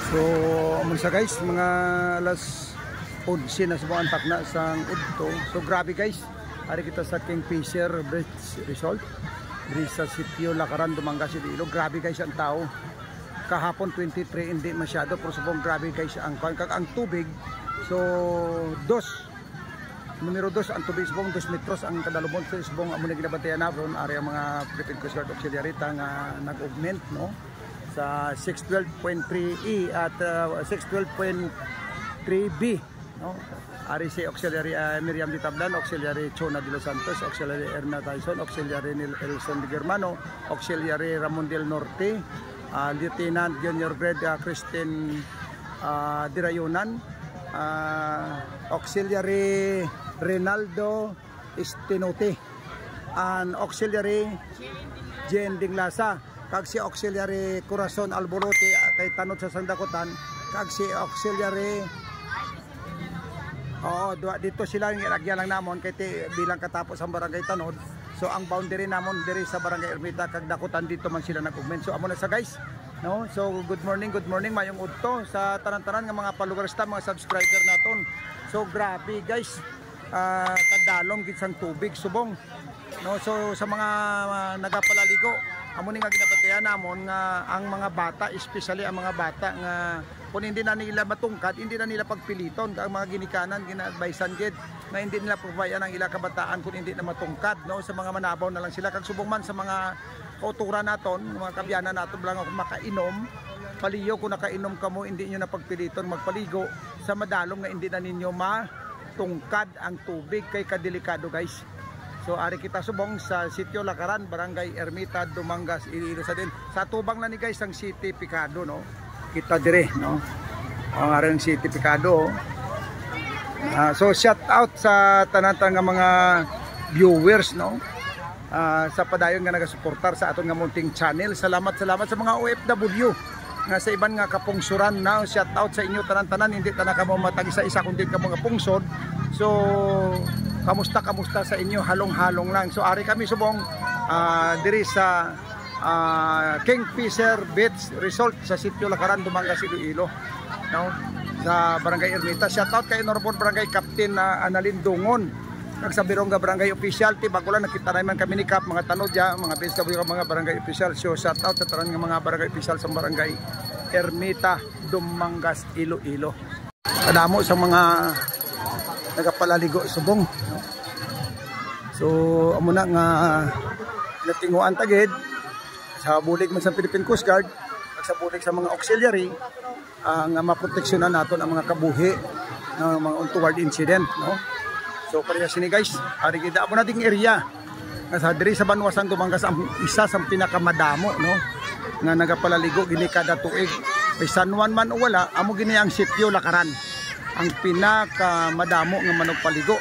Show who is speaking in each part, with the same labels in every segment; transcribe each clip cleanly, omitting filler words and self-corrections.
Speaker 1: So, muna guys, mga alas 11 na subukan takna sang udto. So, grabe guys. Ari kita sa Kingfisher Bridge Resort. Bridge sa sitio Lakaran, Dumangas, Iloilo. Grabe guys ang tao. Kahapon 23, hindi masyado. Pero subong grabe guys ang tubig. So, numero 2 ang tubig subong 2 metros ang kadalubon. So, subong amo na ginabantayan na ron. Ari ang mga Philippine Coast Guard Auxiliary nga nag-augment, no? Sa 612.3E at 612.3B, no? Ari si Auxiliary Miriam de Tablan, Auxiliary Chona de los Santos, Auxiliary Erna Tyson, Auxiliary Elson de Germano, Auxiliary Ramon del Norte, Lieutenant Junior Grade Christine Dirayunan, Auxiliary Renaldo Estinote, and Auxiliary Jen Dinglasa, kag si Auxiliary Corazon Alborote kay tanod sa Sandakutan, kag si Auxiliary dito sila yung ilagyan lang namon kay bilang katapos ang barangay Tanod. So ang boundary namon diri sa barangay Ermita kag Dakutan, dito man sila nag-augment. So amo na sa guys, no? So good morning mayong udto sa tanan-tanan nga mga followers ta, mga subscriber naton. So grabe guys, kadalom gid sang tubig subong, no? So sa mga nagapalaligo, amo ni nga ginabantayan namon nga ang mga bata, especially ang mga bata nga kung hindi na nila matungkad, hindi na nila pagpiliton. Ang mga ginikanan, gina-advisean gid na hindi nila pabayaan ang ila kabataan kung hindi na matungkad, no? Sa mga manabaw na lang sila. Kag subong man sa mga kauturan naton, mga kabyanan naton lang kung makainom, paliyo kung nakainom kamo, hindi niyo na pagpiliton magpaligo sa madalom nga hindi na ninyo matungkad ang tubig, kay kadelikado guys. So ari kita subong sa sitio Lakaran, barangay Ermita, Dumangas, Iloilo sa din. Sa tubang na ni guys ang City Picado, no? Kita dire, no? Ang aring City Picado. So shout out sa tanan-tanan nga mga viewers, no? Sa padayon nga nagasuportar sa aton nga munting channel. Salamat sa mga OFW nga sa iban nga kapungsuran, na shout out sa inyo tanan-tanan. Hindi ta na kamo matag isa kundi kamo nga pungsod. So kamusta sa inyo, halong-halong lang. So ari kami subong diri sa Kingfisher Beach Resort sa sitio Lakaran, Dumangas, Iloilo, no? Sa barangay Ermita. Shout out kay Honorable Barangay Captain Analin Dungon, kag sa Birongga Barangay Official. Bago lang nakita naman kami ni Cap, mga tanodya, mga BSW, mga barangay official. So shout out sa tanan nga mga barangay official sa barangay Ermita, Dumangas, Iloilo. Kadamo sa mga nagapalaligo subong, no? So amo na nga natinguan tagid sa bulig man sa Philippine Coast Guard at sa bulig sa mga auxiliary nga maproteksyonan naton ang mga kabuhi ng mga untoward incident, no? So pareha sini guys, ari kita amo nating area sa diri sa Banwasan, Dumangas, ang isa sa pinakamadamo, no, nga nagapalaligo gini kada tuig. Kay San Juan man o wala, amo gini ang sitio Lakaran ang pinakamadamo nga managpaligo.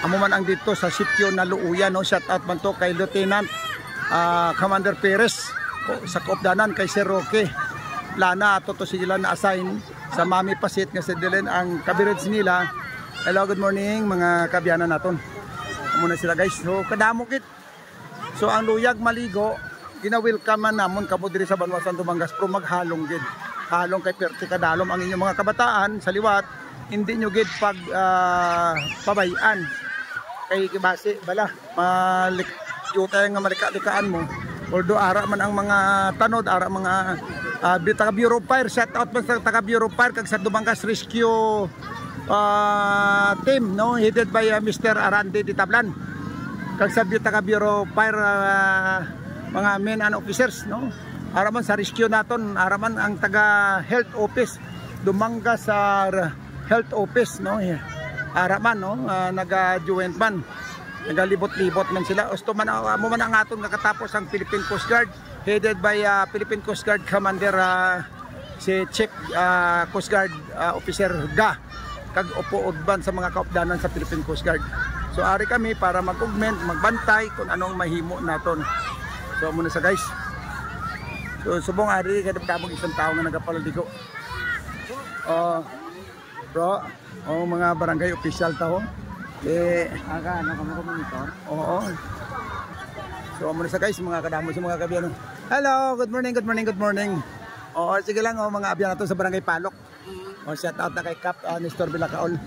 Speaker 1: Amo man ang dito sa sitio na Luuyan, no? Shout out man to kay Lieutenant Commander Perez sa Koopdanan, kay Sir Roque Lana, ato to sila na assign sa Mami Pasit nga sa Dilen ang kabireds nila. Hello, good morning mga kabyanan naton. Muna sila guys. So kadamo kit. So ang luyag maligo, gina-welcome man namon kamo diri sa Banwasan, Dumangas, pro maghalong gid. Halong kay perti kadalom ang inyong mga kabataan sa liwat, hindi nyo gid pag pabayaan kay kibase bala malik yuta nga malika-likaan mo. Although ara man ang mga tanod, ara mga taga Bureau of Fire. Shout out man sa taga Bureau of Fire kag sa Dumangas Rescue team, no, headed by Mr. Arande de Tablan, kag sa taga Bureau of Fire mga men and officers, no? Araman sa rescue naton, araman ang taga health office Dumangas sa health office, no? Araman, no, naga-joint man, nagalibot-libot man sila. Gusto man mo man ang aton nakatapos ang Philippine Coast Guard, headed by Philippine Coast Guard Commander si Chief Coast Guard Officer Ga, kag upo udban sa mga kaupdanan sa Philippine Coast Guard. So ari kami para mag-augment, magbantay kung anong mahimo naton. So muna sa guys. So subong ari kadamog isang tao nga nagapalaligo. Bro, mga barangay official taho.
Speaker 2: Aga ano kamo monitor?
Speaker 1: Oo. So muna sa guys, mga kadamo sa mga kabyan. Hello, good morning. Oo, sige lang mga abyan nato sa Barangay Palok. Shout out na kay Cap Nestor Bilacaol.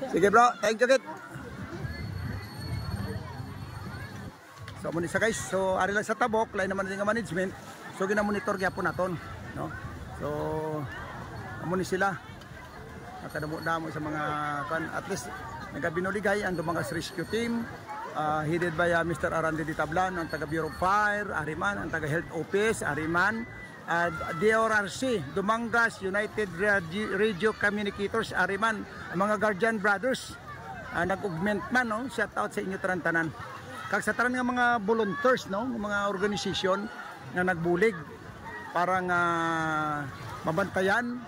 Speaker 1: Sige bro, thank you kid. So muna sa guys, so ari lang sa tabok, lain naman nga management. So gina-monitor gyapon naton, no? So amo ni sila. Nakadamo-damo sa mga kan at least nagabinuligay ang Dumangas Rescue Team, headed by Mr. Arandi Di Tablan, ang taga Bureau of Fire, Ariman, ang taga Health Office, Ariman, DORC, Dumangas United Radio Communicators, Ariman, ang mga Guardian Brothers, nag-augment man, no? Shout out sa inyo tanan. Kag sa tanan nga mga volunteers, no? Mga organisasyon na nagbulig para nga mabantayan,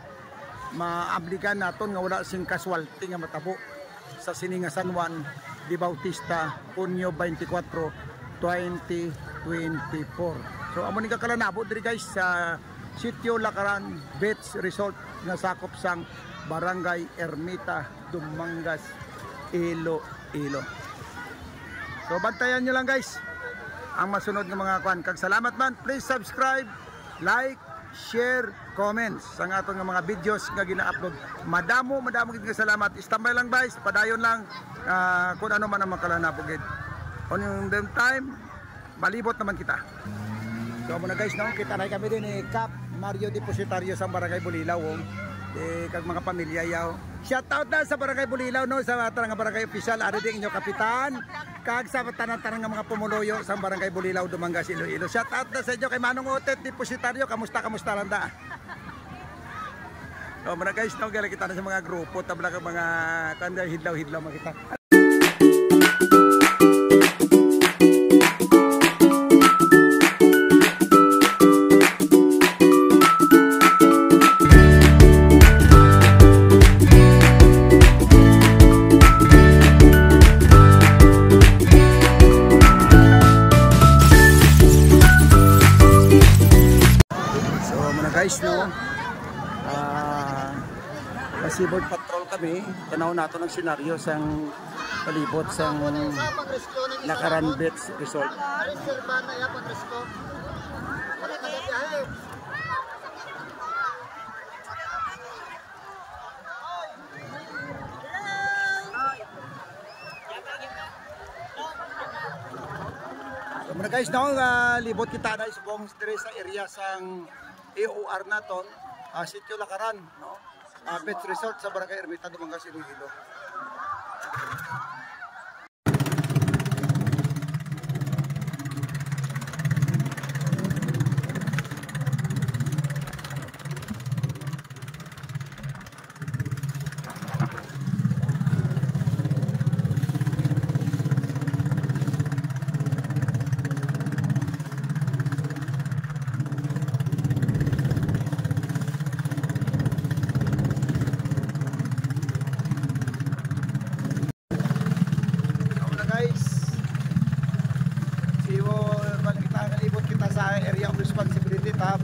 Speaker 1: maabligan naton nga wala sing casualty nga matabo sa sininga San Juan de Bautista Hunyo 24, 2024. So amo ni kakalanabo diri guys sa Sitio Lakaran Beach Resort nga sakop sang Barangay Ermita, Dumangas, Iloilo. So bantayan nyo lang guys ang masunod ng mga kwan. Kag salamat man, please subscribe, like, share, comments sa atong mga videos nga gina-upload. Madamo gid nga salamat. Standby lang guys, padayon lang kung ano man ang makalanapog gid. On yung time, malibot naman kita. So muna guys, no, kita na kami din ni Cap Mario Depositario sa Barangay Bulilaw. Kag mga pamilya yaw. Shout out na sa Barangay Bulilaw, no, sa atong nga barangay official, ari din inyo kapitan. Kag sa tanan-tanan nga mga pumuloyo sa Barangay Bulilaw, Dumangas, Iloilo. Shout out na sa inyo kay Manong Otet Depositario. Kamusta lang da? So mga guys, no, gala kita na sa mga grupo, tabla ka mga kanda hidlaw makita. Guys, no, seaboard patrol kami. Tanaw nato ng senaryo sang palibot sang Lakaran Beach Resort. So mga guys, no, libot kita na isubong sa area sang AOR naton, Sitio Lakaran, no? Beach Resort sa Barangay Ermita, Dumangas, Iloilo.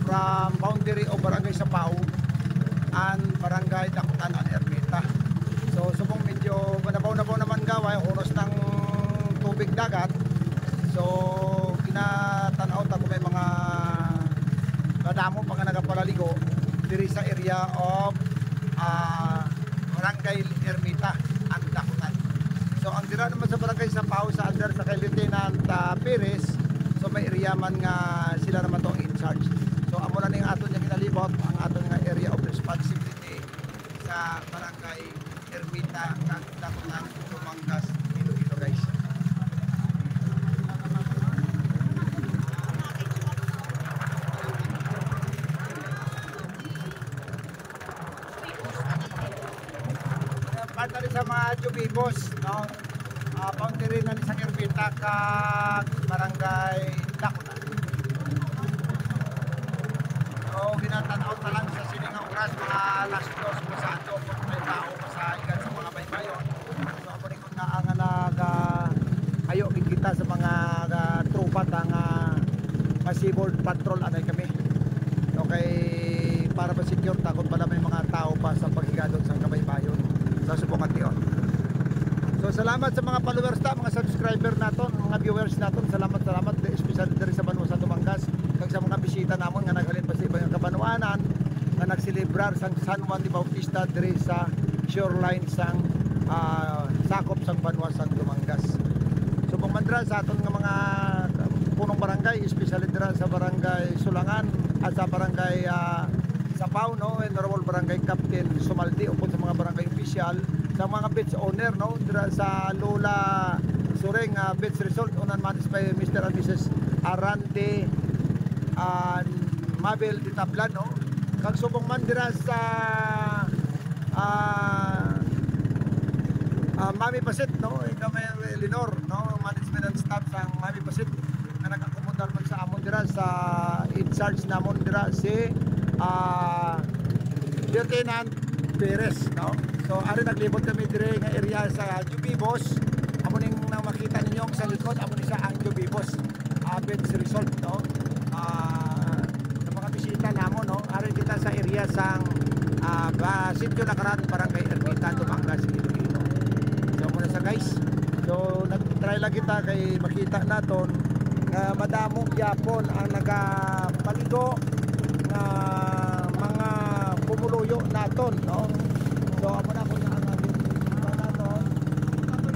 Speaker 1: From boundary of Barangay Sapao and Barangay Dakutan and Ermita. So subong medyo nabaw naman gaway oras ng tubig dagat. So kinatanaw ta kung may mga kadamo pa nga nagapalaligo diri sa area of Barangay Ermita and Dakutan. So ang dira naman sa Barangay Sapao sa under sa kay Lieutenant Perez, so may area man nga sila naman to in charge. So amo na ning aton nga ginalibot ang aton nga area of responsibility sa Barangay Ermita kag Dakutan, Dumangas, Iloilo guys. Parte rin sa mga Jubibos, no? Boundary na ni sa Ermita kag Barangay Dakutan. So ginatanaw na lang sa siningang oras, mga alas 2 pasado kung may tao masahigan sa mga baybayon. So ako rin kung naangalaga kayo kita sa mga tropa nga seaboard patrol anay kami. Okay, para ba secure takot pala may mga tao pa sa paghigadon sa kabaybayon sa Subong Ation. So salamat sa mga followers ta, mga subscriber naton, mga viewers naton. Salamat especially dari sa Banwa sa Dumangas. kag sa mga bisita namon nga naghalin pa sa ibang kabanwanan nga nagselebrar sang San Juan de Bautista diri sa shoreline sang sakop sang Banwa San Dumangas. Subong man dira sa aton nga mga punong barangay, especially dira sa barangay Sulangan at sa barangay Sapaw, no, Honorable Barangay Captain Sumaldi, upod sa mga barangay official, sa mga beach owner, no, dira sa Lola Suring Beach Resort, unan managed by Mr. and Mrs. Arante and Mabel de Tablan, no. Kag subong man dira sa Mami Pasit, no, kami Lenor, no, management and staff sang Mami Pasit na nag-akomodar man sa amon dira sa in charge namon dira si Lieutenant Perez, no. So ari naglibot kami dire nga area sa Jubibos. Amo ning nang makita ninyo sa likod, amo ni sa ang Jubibos Beach Resort, no. Sa mga bisita namon, no, ari kita sa area sang Sitio Lakaran, Barangay Ermita, Dumangas, Iloilo. So muna sa guys, so nag-try lang kita kay makita naton nga madamo gyapon ang nagapaligo nga mga pumuluyo naton, no. So amo na ko na ang naton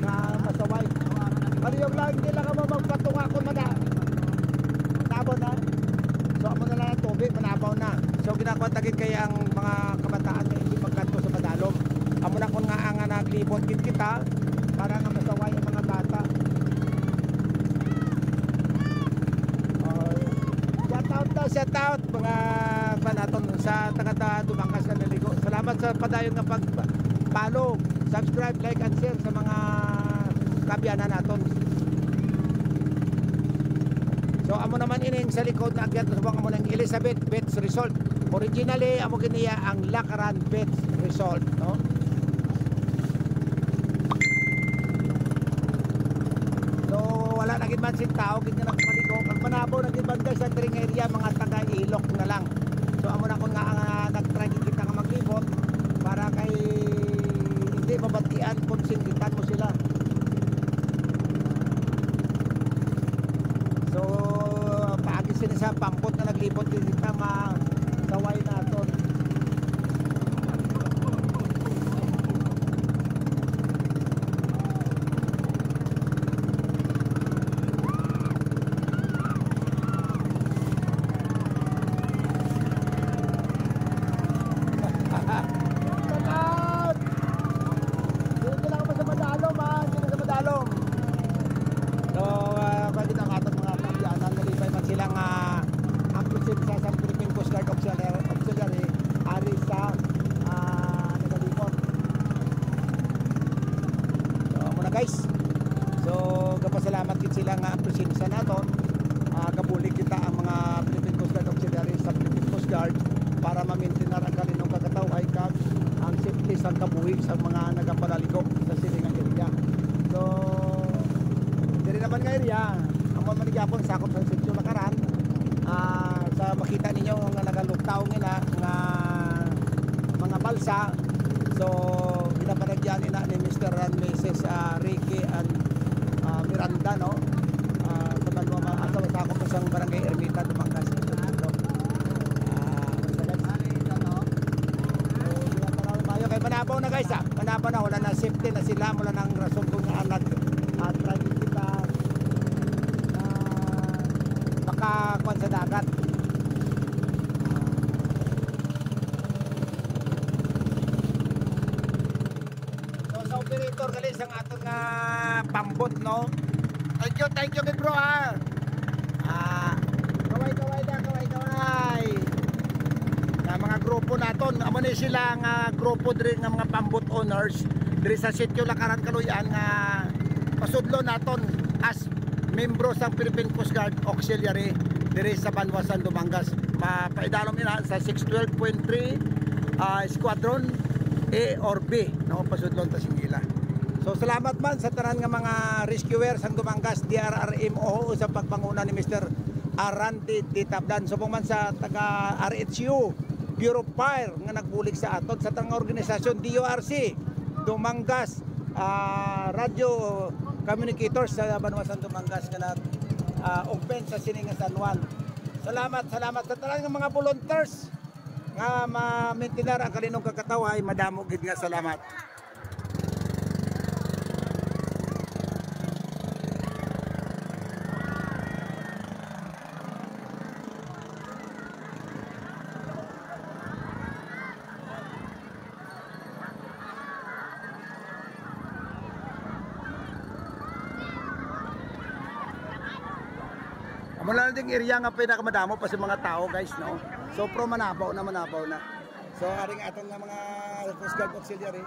Speaker 1: na masaway. Pariyog lang hindi lang mo magpatunga kon manabon na. So amo na lang tubig manabaw na. So ginakwantagin kay ang mga kabataan nga hindi magkanto sa padalom. Amo na kon nga ang naglibot gid kita para nga masaway ang mga bata. Shout out mga panaton sa taga Dumangas na naligo. Salamat sa padayon nga pag-follow, subscribe, like and share sa mga kabiyanan naton. So amo naman ining sa likod na agyat sa amo ng Elizabeth Beach Resort. Originally amo kiniya ang Lakaran Beach Resort, no. So wala na gid man sin tao gid nga nagpaligo kag manabaw na gid banda sa dring area mga taga Ilok na lang. So amo na kun nga nag-try kita nga maglibot para kay hindi mabatian kung singitan mo sila. So paagi sila sa pampot na naglibot din kita masaway naton. Guys, so kapasalamat kit sila nga presensya naton. Kabulig kita ang mga Philippine Coast Guard Auxiliary sa Philippine Coast Guard para ma-maintain ang kaninong kagataway kag ang safety sa kabuhi sa mga nagapalaligo sa silingan area. So diri naman nga area amo man gyapon sakop sa Sitio Lakaran. Sa makita ninyo nga nagaluktaw nila nga mga balsa. So ginapanagyan ina ni Mr. and Mrs. Ricky and Miranda, no. Sa Banwa asawa sa ako sa barangay Ermita, Dumangas. Kay manabaw na guys, manabaw na, wala na safety na sila, wala nang rason kung anak try kita makakuan sa dagat. Operator galing sa aton nga pambot, no. Thank you kay bro ha. Kaway na mga grupo naton, amo ni sila nga grupo diri nga mga pambot owners diri sa Sitio Lakaran Kaluyan nga pasudlo naton as membro sa Philippine Coast Guard Auxiliary diri sa Banwa San Dumangas. Paidalom nila sa 612.3 Squadron A or B, no, pasudlon ta singila. So salamat man sa tanan nga mga rescuers ang Dumangas DRRMO sa pagpanguna ni Mr. Arante de Tablan. Subong man sa taga RHU Bureau of Fire nga nagbulig sa aton sa tang organisasyon DORC Dumangas radio communicators sa Banwa San Dumangas nga nag open sa sininga San Juan. Salamat sa tanan ng mga volunteers nga ma-maintain ang kaninong kakatawa ay madamo gid nga salamat. Wala ding area nga pinakamadamo pa sa mga tao guys, no? So pro manabaw na. So aring atong nga mga Coast Guard auxiliary